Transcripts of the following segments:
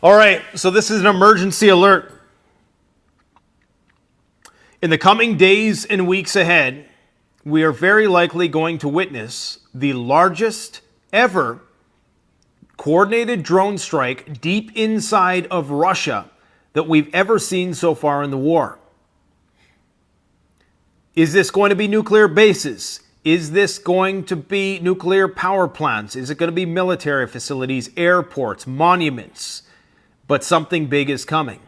All right, so this is an emergency alert. In the coming days and weeks ahead, we are very likely going to witness the largest ever coordinated drone strike deep inside of Russia that we've ever seen so far in the war. Is this going to be nuclear bases? Is this going to be nuclear power plants? Is it going to be military facilities, airports, monuments? But something big is coming.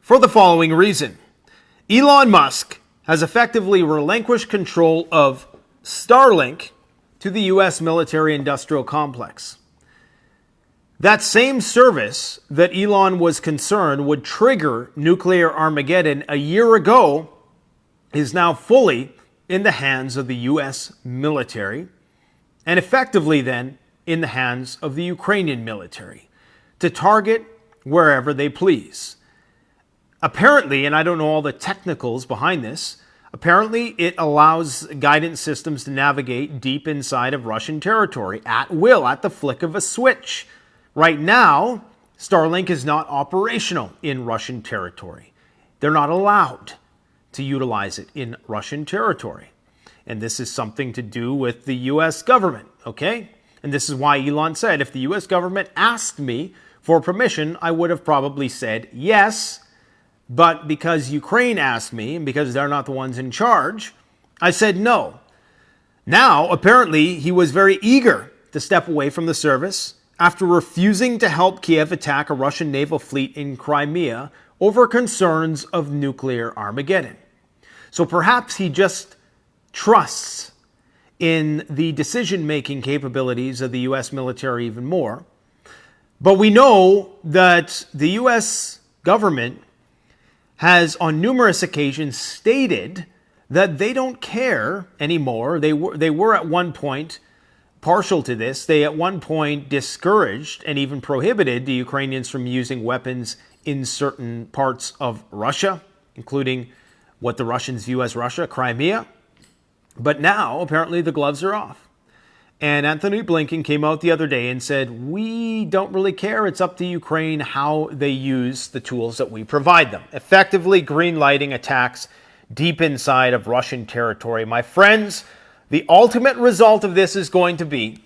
For the following reason, Elon Musk has effectively relinquished control of Starlink to the U.S. military-industrial complex. That same service that Elon was concerned would trigger nuclear Armageddon a year ago is now fully in the hands of the U.S. military and effectively then in the hands of the Ukrainian military to target wherever they please. Apparently, and I don't know all the technicals behind this, apparently it allows guidance systems to navigate deep inside of Russian territory at will, at the flick of a switch. Right now, Starlink is not operational in Russian territory. They're not allowed to utilize it in Russian territory. And this is something to do with the U.S. government, okay? And this is why Elon said, if the U.S. government asked me for permission, I would have probably said yes. But because Ukraine asked me, and because they're not the ones in charge, I said no. Now, apparently, he was very eager to step away from the service after refusing to help Kiev attack a Russian naval fleet in Crimea over concerns of nuclear Armageddon. So perhaps he just trusts in the decision-making capabilities of the U.S. military even more. But we know that the U.S. government has on numerous occasions stated that they don't care anymore. They were at one point partial to this. They at one point discouraged and even prohibited the Ukrainians from using weapons in certain parts of Russia, including what the Russians view as Russia, Crimea. But now, apparently, the gloves are off. And Anthony Blinken came out the other day and said, we don't really care. It's up to Ukraine how they use the tools that we provide them. Effectively green-lighting attacks deep inside of Russian territory. My friends, the ultimate result of this is going to be,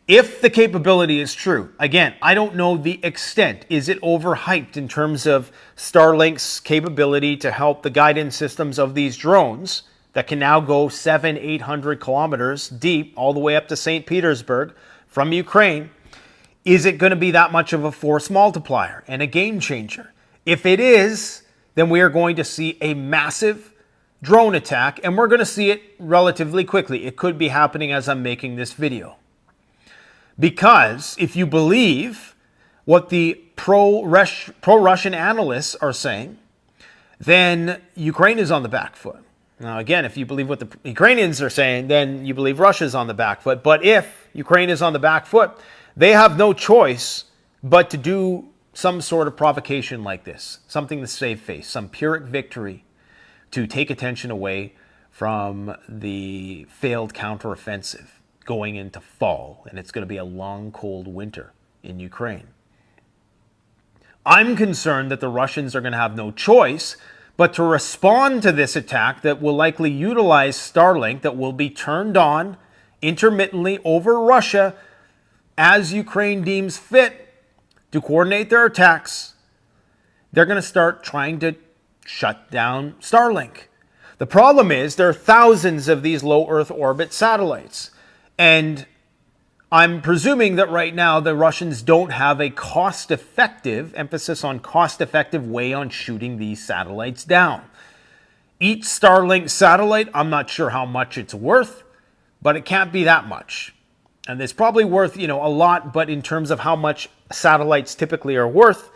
if the capability is true, again, I don't know the extent. Is it overhyped in terms of Starlink's capability to help the guidance systems of these drones that can now go 700-800 kilometers deep all the way up to St. Petersburg from Ukraine? Is it going to be that much of a force multiplier and a game changer? If it is, then we are going to see a massive drone attack, and we're going to see it relatively quickly. It could be happening as I'm making this video. Because if you believe what the pro-Russian analysts are saying, then Ukraine is on the back foot. Now, again, if you believe what the Ukrainians are saying, then you believe Russia's on the back foot. But if Ukraine is on the back foot, they have no choice but to do some sort of provocation like this, something to save face, some Pyrrhic victory to take attention away from the failed counteroffensive going into fall. And it's going to be a long, cold winter in Ukraine. I'm concerned that the Russians are going to have no choice but to respond to this attack that will likely utilize Starlink, that will be turned on intermittently over Russia as Ukraine deems fit to coordinate their attacks. They're going to start trying to shut down Starlink. The problem is there are thousands of these low Earth orbit satellites. And I'm presuming that right now the Russians don't have a cost-effective, emphasis on cost-effective way on shooting these satellites down. Each Starlink satellite, I'm not sure how much it's worth, but it can't be that much. And it's probably worth, a lot, but in terms of how much satellites typically are worth,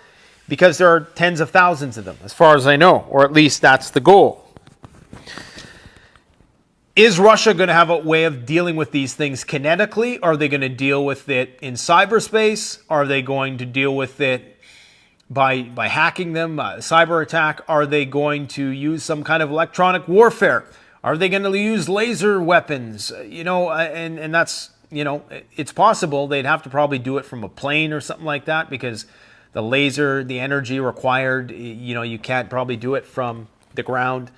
because there are tens of thousands of them, as far as I know, or at least that's the goal. Is Russia going to have a way of dealing with these things kinetically? Are they going to deal with it in cyberspace? Are they going to deal with it by hacking them, cyber attack? Are they going to use some kind of electronic warfare? Are they going to use laser weapons? And that's, it's possible. They'd have to probably do it from a plane or something like that, because the laser, the energy required, you can't probably do it from the ground,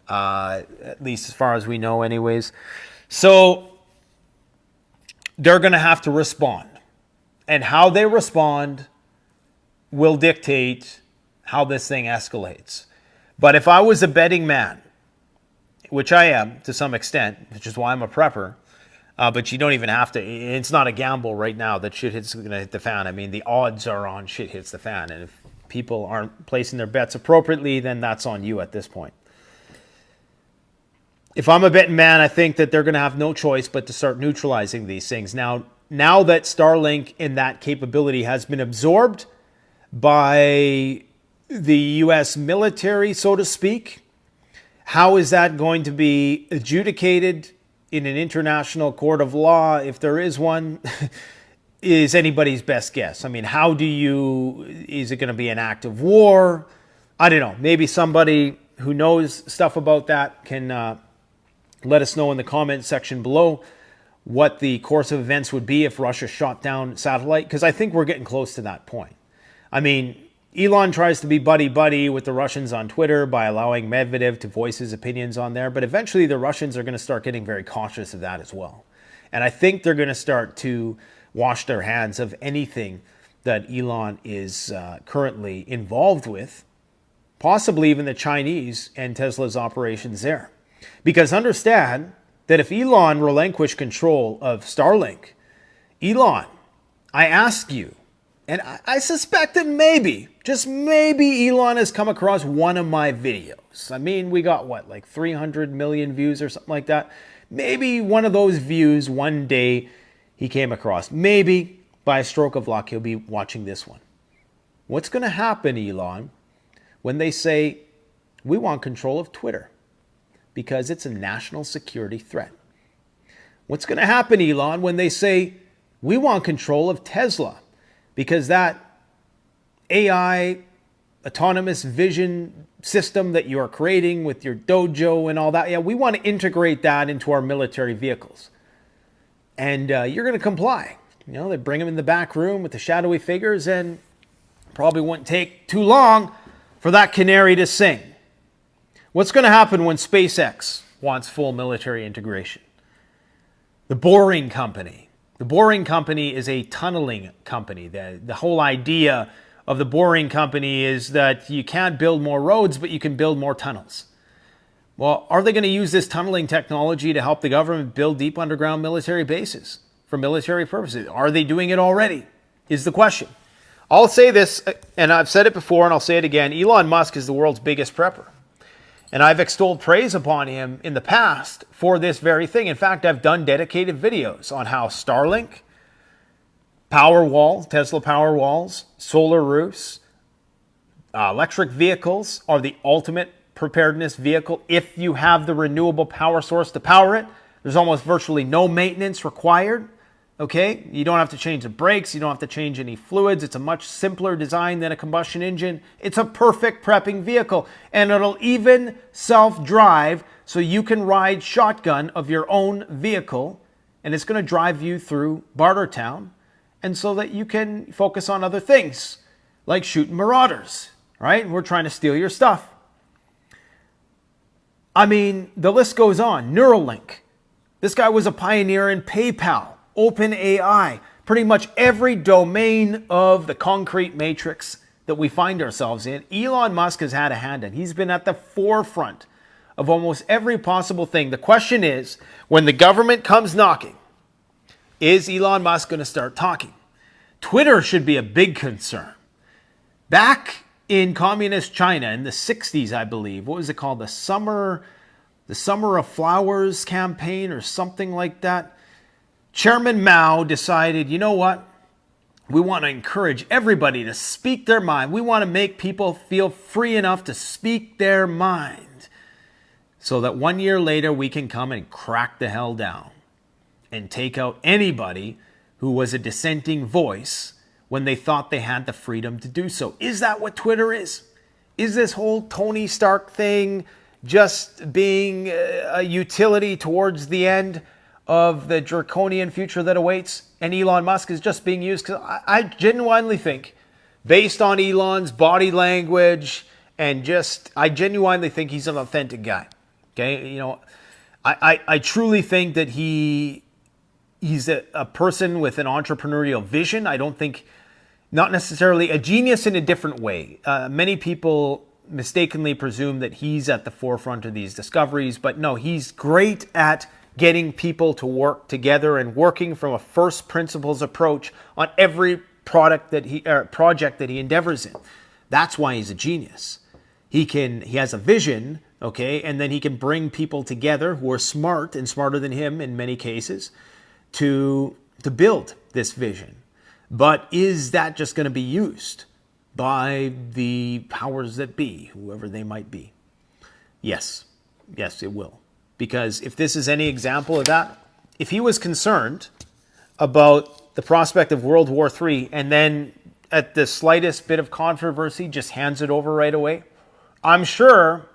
at least as far as we know anyways. So they're going to have to respond. And how they respond will dictate how this thing escalates. But if I was a betting man, which I am to some extent, which is why I'm a prepper, but you don't even have to. It's not a gamble right now that shit hits going to hit the fan. I mean, the odds are on shit hits the fan. And if people aren't placing their bets appropriately, then that's on you at this point. If I'm a betting man, I think that they're going to have no choice but to start neutralizing these things. Now that Starlink in that capability has been absorbed by the U.S. military, so to speak, how is that going to be adjudicated in an international court of law, if there is one, is anybody's best guess. I mean, is it going to be an act of war? I don't know. Maybe somebody who knows stuff about that can let us know in the comment section below what the course of events would be if Russia shot down satellite, because I think we're getting close to that point. I mean, Elon tries to be buddy-buddy with the Russians on Twitter by allowing Medvedev to voice his opinions on there, but eventually the Russians are going to start getting very cautious of that as well. And I think they're going to start to wash their hands of anything that Elon is currently involved with, possibly even the Chinese and Tesla's operations there. Because understand that if Elon relinquished control of Starlink, Elon, I ask you, and I suspect that maybe, just maybe, Elon has come across one of my videos. I mean, we got what, like 300 million views or something like that? Maybe one of those views one day he came across. Maybe by a stroke of luck he'll be watching this one. What's going to happen, Elon, when they say, we want control of Twitter because it's a national security threat? What's going to happen, Elon, when they say, we want control of Tesla because that AI autonomous vision system that you are creating with your dojo and all that, yeah, we want to integrate that into our military vehicles. And you're going to comply. They bring them in the back room with the shadowy figures, and probably wouldn't take too long for that canary to sing. What's going to happen when SpaceX wants full military integration? The Boring Company. The Boring Company is a tunneling company. The whole idea of the Boring Company is that you can't build more roads, but you can build more tunnels. Well, are they going to use this tunneling technology to help the government build deep underground military bases for military purposes? Are they doing it already? Is the question. I'll say this, and I've said it before and I'll say it again. Elon Musk is the world's biggest prepper. And I've extolled praise upon him in the past for this very thing. In fact, I've done dedicated videos on how Starlink, Tesla power walls, solar roofs, electric vehicles are the ultimate preparedness vehicle. If you have the renewable power source to power it, there's almost virtually no maintenance required. Okay, you don't have to change the brakes. You don't have to change any fluids. It's a much simpler design than a combustion engine. It's a perfect prepping vehicle. And it'll even self-drive so you can ride shotgun of your own vehicle. And it's going to drive you through Bartertown. And so that you can focus on other things, like shooting marauders, right? We're trying to steal your stuff. I mean, the list goes on. Neuralink. This guy was a pioneer in PayPal. OpenAI, pretty much every domain of the concrete matrix that we find ourselves in, Elon Musk has had a hand in. He's been at the forefront of almost every possible thing. The question is, when the government comes knocking, is Elon Musk going to start talking? Twitter should be a big concern. Back in communist China in the 60s, I believe, what was it called? The Summer of Flowers campaign or something like that. Chairman Mao decided, you know what? We want to encourage everybody to speak their mind. We want to make people feel free enough to speak their mind so that 1 year later we can come and crack the hell down and take out anybody who was a dissenting voice when they thought they had the freedom to do so. Is that what Twitter is? Is this whole Tony Stark thing just being a utility towards the end of the draconian future that awaits, and Elon Musk is just being used? Because I genuinely think based on Elon's body language and just, I genuinely think he's an authentic guy. Okay, you know, I truly think that he's a person with an entrepreneurial vision. I don't think, not necessarily a genius in a different way. Many people mistakenly presume that he's at the forefront of these discoveries, but no, he's great at getting people to work together and working from a first principles approach on every project that he endeavors in. That's why he's a genius. He has a vision, okay, and then he can bring people together who are smart and smarter than him in many cases to build this vision. But is that just going to be used by the powers that be, whoever they might be? Yes, it will. Because if this is any example of that, if he was concerned about the prospect of World War III and then at the slightest bit of controversy just hands it over right away, I'm sure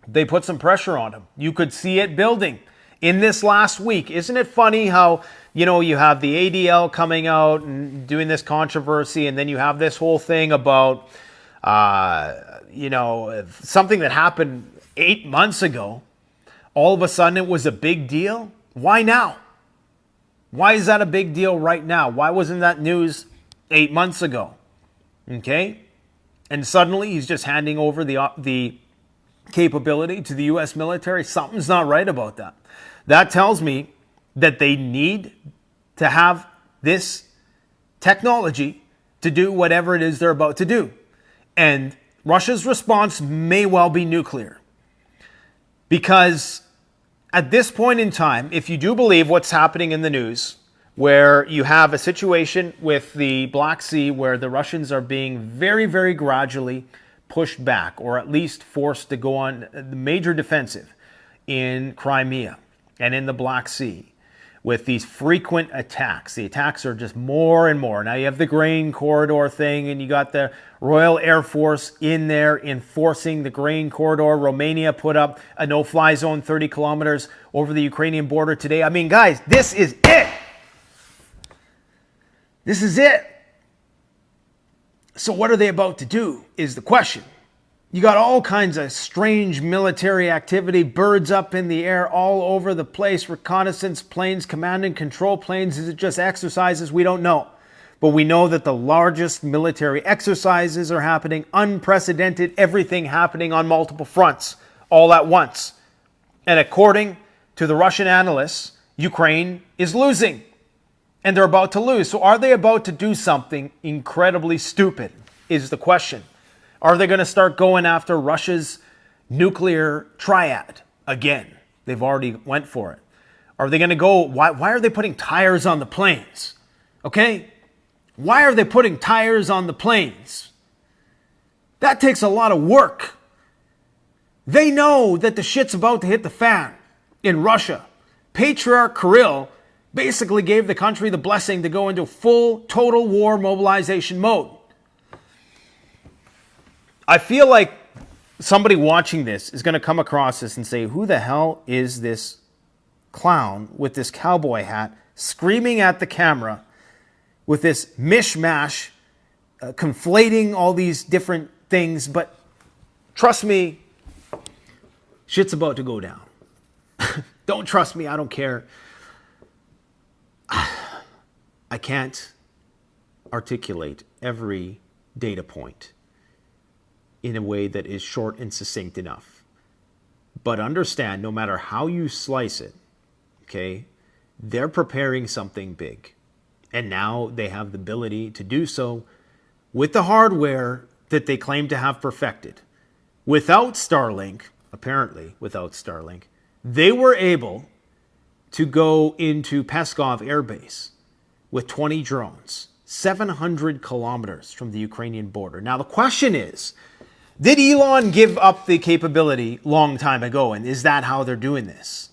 they put some pressure on him. You could see it building in this last week. Isn't it funny how, you have the ADL coming out and doing this controversy, and then you have this whole thing about, something that happened 8 months ago. All of a sudden it was a big deal. Why now? Why is that a big deal right now? Why wasn't that news 8 months ago? Okay? And suddenly he's just handing over the capability to the U.S. military. Something's not right about that. That tells me that they need to have this technology to do whatever it is they're about to do. And Russia's response may well be nuclear. Because at this point in time, if you do believe what's happening in the news, where you have a situation with the Black Sea where the Russians are being very, very gradually pushed back, or at least forced to go on the major defensive in Crimea and in the Black Sea, with these frequent attacks. The attacks are just more and more. Now you have the grain corridor thing, and you got the Royal Air Force in there enforcing the grain corridor. Romania put up a no-fly zone 30 kilometers over the Ukrainian border today. I mean, guys, this is it. This is it. So what are they about to do is the question. You got all kinds of strange military activity, birds up in the air all over the place, reconnaissance planes, command and control planes. Is it just exercises? We don't know. But we know that the largest military exercises are happening, unprecedented, everything happening on multiple fronts all at once. And according to the Russian analysts, Ukraine is losing. And they're about to lose. So are they about to do something incredibly stupid is the question. Are they going to start going after Russia's nuclear triad again? They've already went for it. Are they going to go, why are they putting tires on the planes? Okay? Why are they putting tires on the planes? That takes a lot of work. They know that the shit's about to hit the fan in Russia. Patriarch Kirill basically gave the country the blessing to go into full, total war mobilization mode. I feel like somebody watching this is going to come across this and say, who the hell is this clown with this cowboy hat screaming at the camera with this mishmash, conflating all these different things? But trust me, shit's about to go down. Don't trust me, I don't care. I can't articulate every data point in a way that is short and succinct enough. But understand, no matter how you slice it, okay, they're preparing something big. And now they have the ability to do so with the hardware that they claim to have perfected. Without Starlink, apparently without Starlink, they were able to go into Peskov Air Base with 20 drones, 700 kilometers from the Ukrainian border. Now the question is, did Elon give up the capability long time ago, and is that how they're doing this?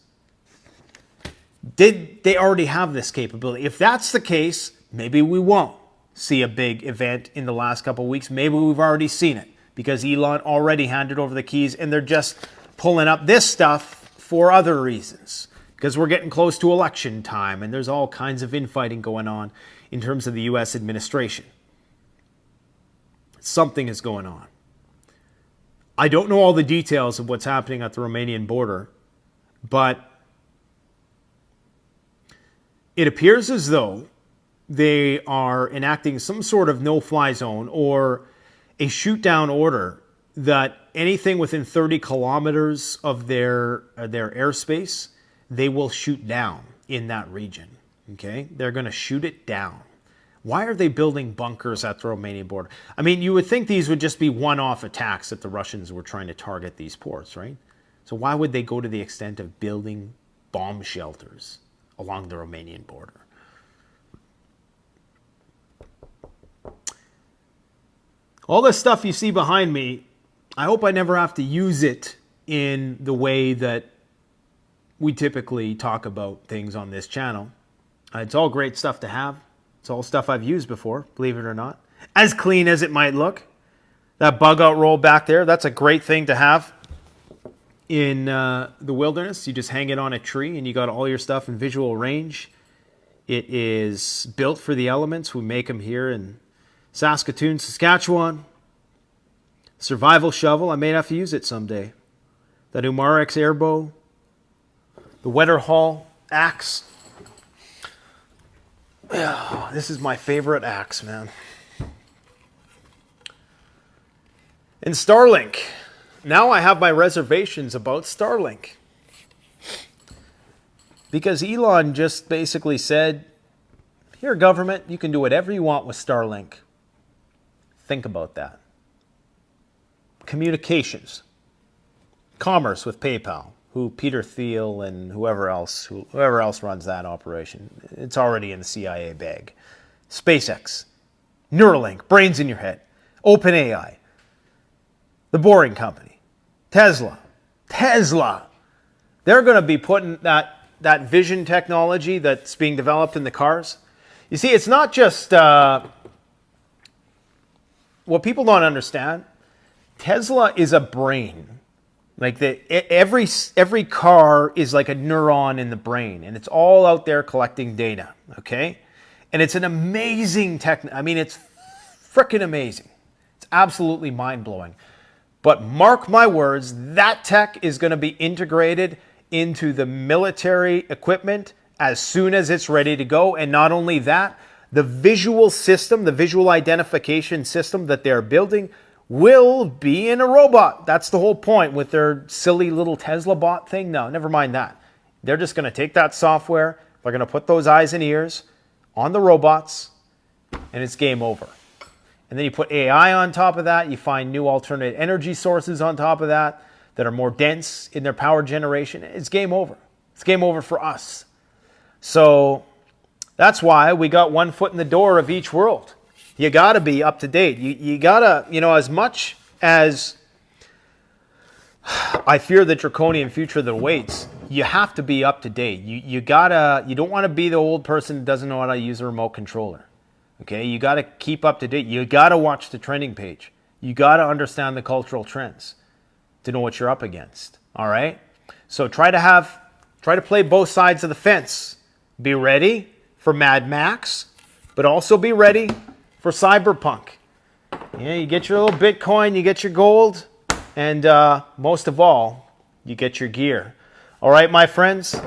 Did they already have this capability? If that's the case, maybe we won't see a big event in the last couple of weeks. Maybe we've already seen it because Elon already handed over the keys and they're just pulling up this stuff for other reasons. Because we're getting close to election time and there's all kinds of infighting going on in terms of the U.S. administration. Something is going on. I don't know all the details of what's happening at the Romanian border, but it appears as though they are enacting some sort of no-fly zone or a shoot-down order that anything within 30 kilometers of their airspace, they will shoot down in that region. Okay? They're going to shoot it down. Why are they building bunkers at the Romanian border? I mean, you would think these would just be one-off attacks that the Russians were trying to target these ports, right? So why would they go to the extent of building bomb shelters along the Romanian border? All this stuff you see behind me, I hope I never have to use it in the way that we typically talk about things on this channel. It's all great stuff to have. It's all stuff I've used before, believe it or not. As clean as it might look. That bug out roll back there, that's a great thing to have in the wilderness. You just hang it on a tree and you got all your stuff in visual range. It is built for the elements. We make them here in Saskatoon, Saskatchewan. Survival shovel, I may have to use it someday. That Umarex airbow. The Wetterhall axe. Oh, this is my favorite axe, man. And Starlink. Now I have my reservations about Starlink. Because Elon just basically said, here, government, you can do whatever you want with Starlink. Think about that. Communications. Commerce with PayPal. Who Peter Thiel and whoever else runs that operation. It's already in the CIA bag. SpaceX, Neuralink, brains in your head, OpenAI, The Boring Company, Tesla. They're going to be putting that vision technology that's being developed in the cars. You see, it's not just what people don't understand. Tesla is a brain. Like every car is like a neuron in the brain, and it's all out there collecting data, okay? And it's an amazing I mean, it's freaking amazing. It's absolutely mind-blowing. But mark my words, that tech is going to be integrated into the military equipment as soon as it's ready to go. And not only that, the visual system, the visual identification system that they're building will be in a robot. That's the whole point with their silly little Tesla bot thing. No, never mind that. They're just going to take that software, they're going to put those eyes and ears on the robots, and it's game over. And then you put AI on top of that, you find new alternate energy sources on top of that are more dense in their power generation. It's game over. It's game over for us. So that's why we got one foot in the door of each world. You got to be up to date. You got to, as much as I fear the draconian future that awaits, you have to be up to date. You don't want to be the old person that doesn't know how to use a remote controller. Okay? You got to keep up to date. You got to watch the trending page. You got to understand the cultural trends to know what you're up against. All right? So try to play both sides of the fence. Be ready for Mad Max, but also be ready for Cyberpunk. Yeah, you get your little Bitcoin, you get your gold, and most of all, you get your gear. All right, my friends,